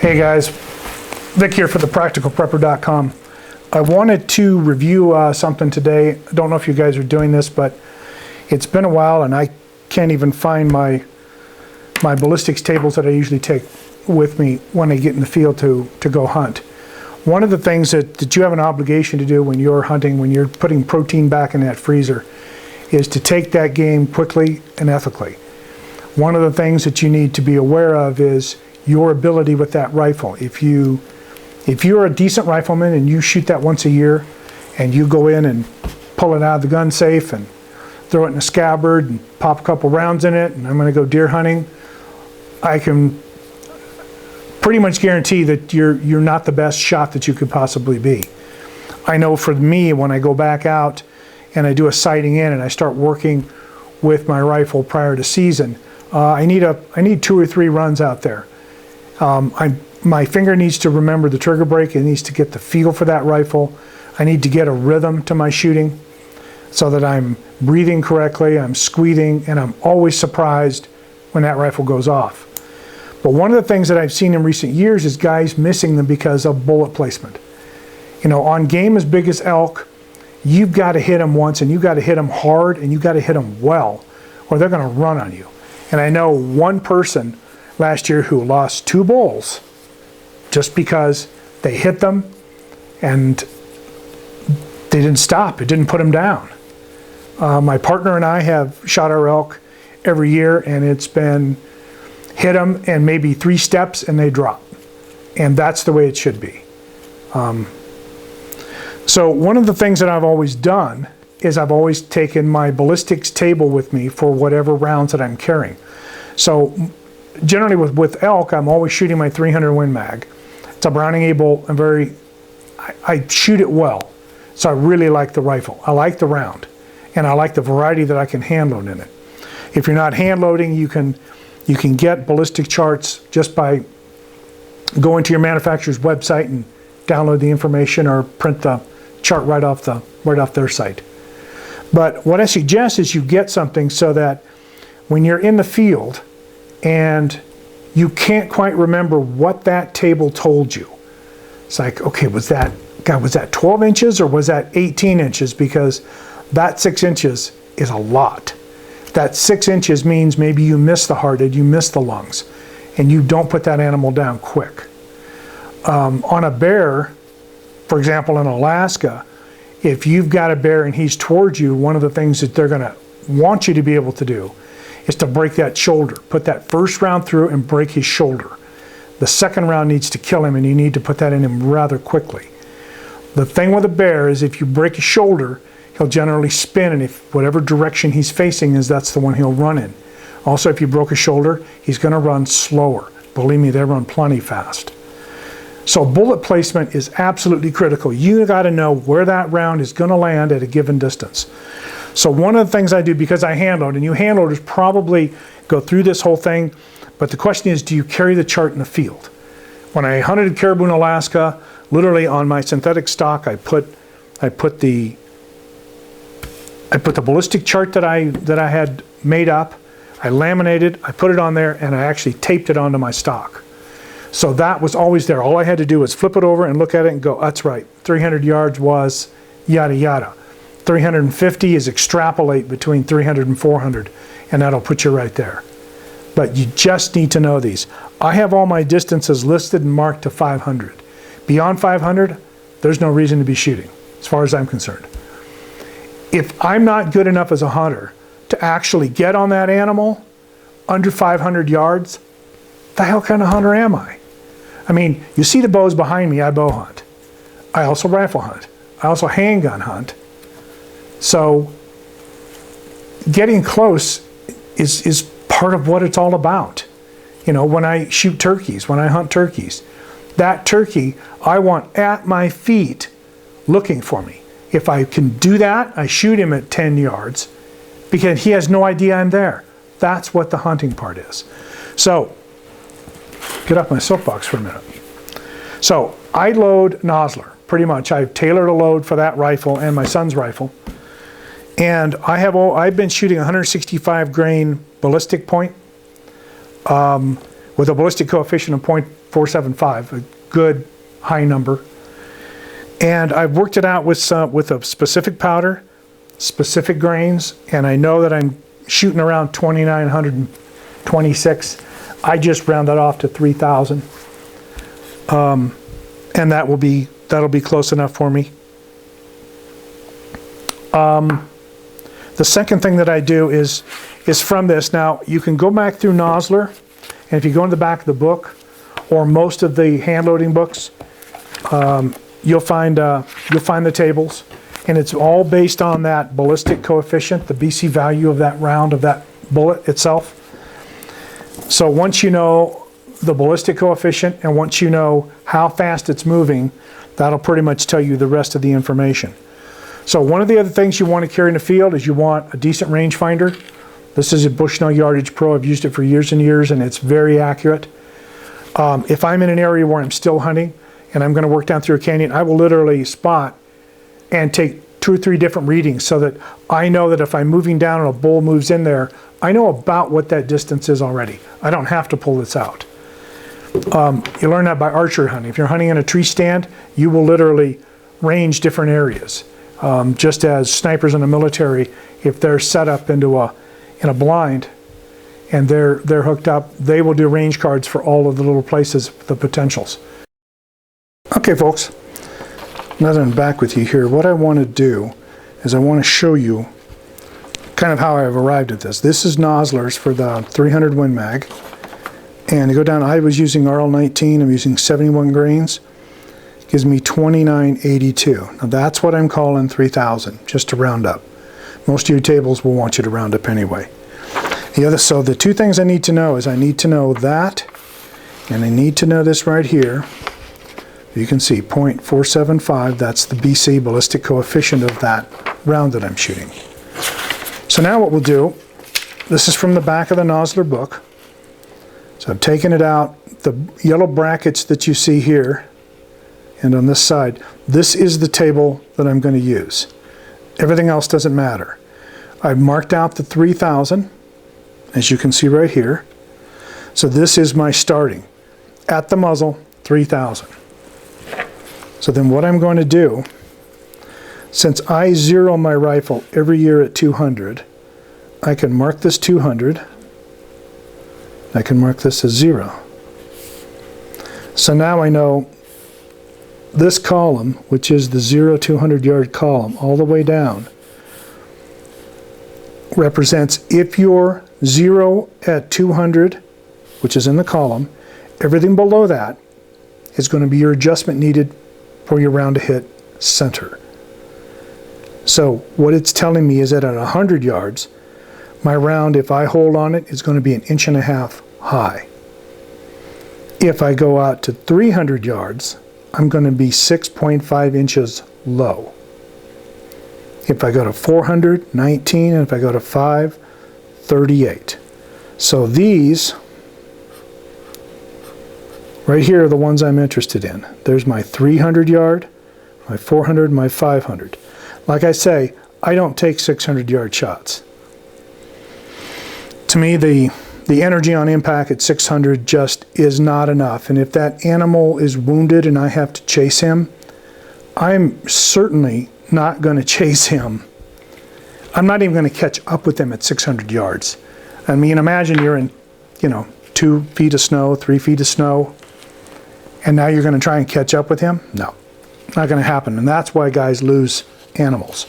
Hey guys, Vic here for thepracticalprepper.com. I wanted to review something today. I don't know if you guys are doing this, but it's been a while and I can't even find my ballistics tables that I usually take with me when I get in the field to go hunt. One of the things that you have an obligation to do when you're hunting, when you're putting protein back in that freezer, is to take that game quickly and ethically. One of the things that you need to be aware of is your ability with that rifle. If you're a decent rifleman and you shoot that once a year and you go in and pull it out of the gun safe and throw it in a scabbard and pop a couple rounds in it and I'm going to go deer hunting, I can pretty much guarantee that you're not the best shot that you could possibly be. I know for me, when I go back out and I do a sighting in and I start working with my rifle prior to season, I need 2 or 3 runs out there. My finger needs to remember the trigger break. It needs to get the feel for that rifle. I need to get a rhythm to my shooting so that I'm breathing correctly, I'm squeezing, and I'm always surprised when that rifle goes off. But one of the things that I've seen in recent years is guys missing them because of bullet placement. You know, on game as big as elk, you've got to hit them once, and you've got to hit them hard, and you've got to hit them well, or they're going to run on you. And I know one person last year who lost 2 bulls just because they hit them and they didn't stop. It didn't put them down. My partner and I have shot our elk every year, and it's been hit them and maybe 3 steps and they drop. And that's the way it should be. So one of the things that I've always done is I've always taken my ballistics table with me for whatever rounds that I'm carrying. So generally with elk, I'm always shooting my 300 Win Mag. It's a Browning Able. I shoot it well. So I really like the rifle. I like the round. And I like the variety that I can hand load in it. If you're not hand loading, you can get ballistic charts just by going to your manufacturer's website and download the information or print the chart right off their site. But what I suggest is you get something so that when you're in the field and you can't quite remember what that table told you, it's like, okay, was that 12 inches or was that 18 inches? Because that 6 inches is a lot. That 6 inches means maybe you miss the hearted, you miss the lungs, and you don't put that animal down quick. On a bear, for example, in Alaska, if you've got a bear and he's towards you, one of the things that they're going to want you to be able to do is to break that shoulder. Put that first round through and break his shoulder. The second round needs to kill him, and you need to put that in him rather quickly. The thing with a bear is if you break his shoulder, he'll generally spin, and if whatever direction he's facing is, that's the one he'll run in. Also, if you broke a shoulder, he's going to run slower. Believe me, they run plenty fast. So bullet placement is absolutely critical. You got to know where that round is going to land at a given distance. So one of the things I do, because I hand load, and you hand loaders probably go through this whole thing, but the question is, do you carry the chart in the field? When I hunted caribou in Alaska, literally on my synthetic stock, I put the ballistic chart that I had made up, I laminated, I put it on there, and I actually taped it onto my stock. So that was always there. All I had to do was flip it over and look at it and go, that's right, 300 yards was yada yada. 350 is extrapolate between 300 and 400, and that'll put you right there. But you just need to know these. I have all my distances listed and marked to 500. Beyond 500, there's no reason to be shooting, as far as I'm concerned. If I'm not good enough as a hunter to actually get on that animal under 500 yards, the hell kind of hunter am I? I mean, you see the bows behind me, I bow hunt. I also rifle hunt. I also handgun hunt. So getting close is part of what it's all about. You know, when I shoot turkeys, when I hunt turkeys, that turkey I want at my feet looking for me. If I can do that, I shoot him at 10 yards because he has no idea I'm there. That's what the hunting part is. So, get off my soapbox for a minute. So, I load Nosler, pretty much. I've tailored a load for that rifle and my son's rifle. And I've been shooting 165 grain ballistic point with a ballistic coefficient of .475, a good high number. And I've worked it out with a specific powder, specific grains, and I know that I'm shooting around 2,926. I just round that off to 3,000. And that'll be close enough for me. The second thing that I do is from this. Now, you can go back through Nosler, and if you go in the back of the book, or most of the hand loading books, you'll find the tables, and it's all based on that ballistic coefficient, the BC value of that round of that bullet itself. So once you know the ballistic coefficient, and once you know how fast it's moving, that'll pretty much tell you the rest of the information. So one of the other things you want to carry in the field is you want a decent rangefinder. This is a Bushnell Yardage Pro. I've used it for years and years, and it's very accurate. If I'm in an area where I'm still hunting and I'm going to work down through a canyon, I will literally spot and take 2 or 3 different readings so that I know that if I'm moving down and a bull moves in there, I know about what that distance is already. I don't have to pull this out. You learn that by archery hunting. If you're hunting in a tree stand, you will literally range different areas. Just as snipers in the military, if they're set up in a blind and they're hooked up, they will do range cards for all of the little places, the potentials. Okay, folks, now that I'm back with you here, what I want to do is I want to show you kind of how I've arrived at this. This is Nosler's for the 300 Win Mag, and to go down, I was using RL19. I'm using 71 grains. Gives me 2982. Now that's what I'm calling 3,000, just to round up. Most of your tables will want you to round up anyway. So the 2 things I need to know is I need to know that, and I need to know this right here. You can see .475, that's the BC ballistic coefficient of that round that I'm shooting. So now what we'll do, this is from the back of the Nosler book. So I've taken it out, the yellow brackets that you see here, and on this side, this is the table that I'm going to use. Everything else doesn't matter. I've marked out the 3,000, as you can see right here. So this is my starting. At the muzzle, 3,000. So then what I'm going to do, since I zero my rifle every year at 200, I can mark this 200. I can mark this as 0. So now I know this column, which is the 0 200 yard column, all the way down, represents if you're 0 at 200, which is in the column, everything below that is going to be your adjustment needed for your round to hit center. So what it's telling me is that at 100 yards, my round, if I hold on it, is going to be 1.5 inches high. If I go out to 300 yards, I'm going to be 6.5 inches low. If I go to 400, 19, and if I go to 5, 38. So these right here are the ones I'm interested in. There's my 300 yard, my 400, my 500. Like I say, I don't take 600 yard shots. To me, the energy on impact at 600 just is not enough. And if that animal is wounded and I have to chase him, I'm certainly not going to chase him. I'm not even going to catch up with him at 600 yards. I mean, imagine you're in, 2 feet of snow, 3 feet of snow, and now you're going to try and catch up with him? No, not going to happen. And that's why guys lose animals.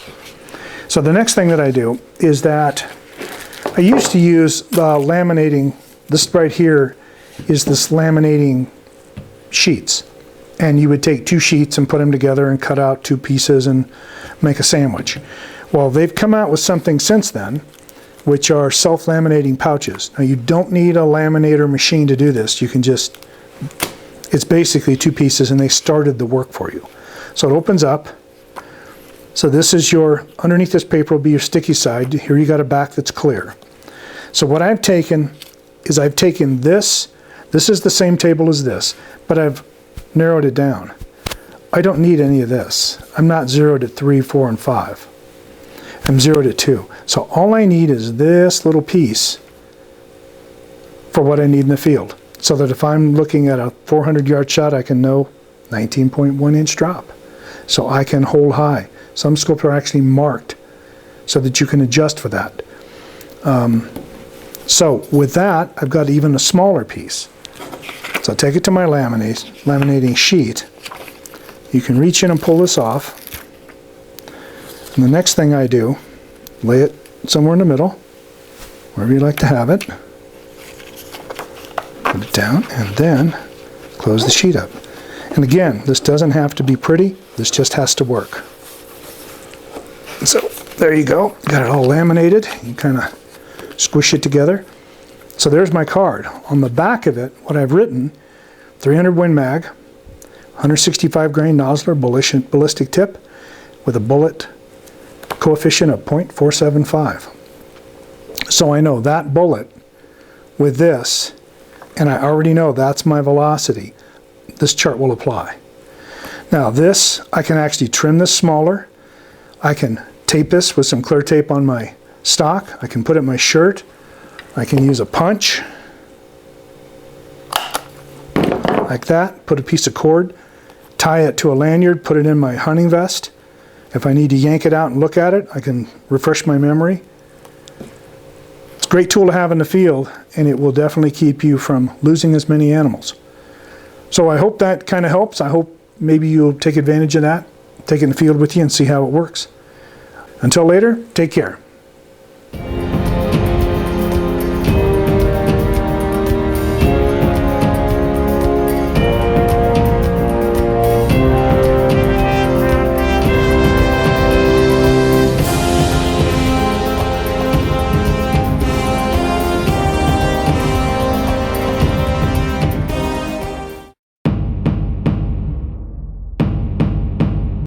So the next thing that I do is that I used to use laminating. This right here is this laminating sheets. And you would take 2 sheets and put them together and cut out 2 pieces and make a sandwich. Well, they've come out with something since then, which are self-laminating pouches. Now, you don't need a laminator machine to do this. You can just, it's basically 2 pieces, and they started the work for you. So it opens up. So this is your, underneath this paper will be your sticky side. Here you got a back that's clear. So what I've taken is I've taken this is the same table as this, but I've narrowed it down. I don't need any of this. I'm not zeroed at 3, 4, and 5. I'm zeroed at 2. So all I need is this little piece for what I need in the field. so that if I'm looking at a 400-yard shot, I can know 19.1 inch drop. So I can hold high. Some scopes are actually marked so that you can adjust for that. So with that, I've got even a smaller piece. So I take it to my laminating sheet. You can reach in and pull this off. And the next thing I do, lay it somewhere in the middle, wherever you like to have it. Put it down, and then close the sheet up. And again, this doesn't have to be pretty, this just has to work. So there you go, got it all laminated. You kind of squish it together. So there's my card. On the back of it, what I've written, 300 Win Mag, 165 grain Nosler ballistic tip with a bullet coefficient of 0.475. So I know that bullet with this, and I already know that's my velocity, this chart will apply. Now this, I can actually trim this smaller. I can tape this with some clear tape on my stock. I can put it in my shirt. I can use a punch like that, put a piece of cord, tie it to a lanyard, put it in my hunting vest. If I need to yank it out and look at it, I can refresh my memory. It's a great tool to have in the field, and it will definitely keep you from losing as many animals. So I hope that kind of helps. I hope maybe you'll take advantage of that, take it in the field with you and see how it works. Until later, take care.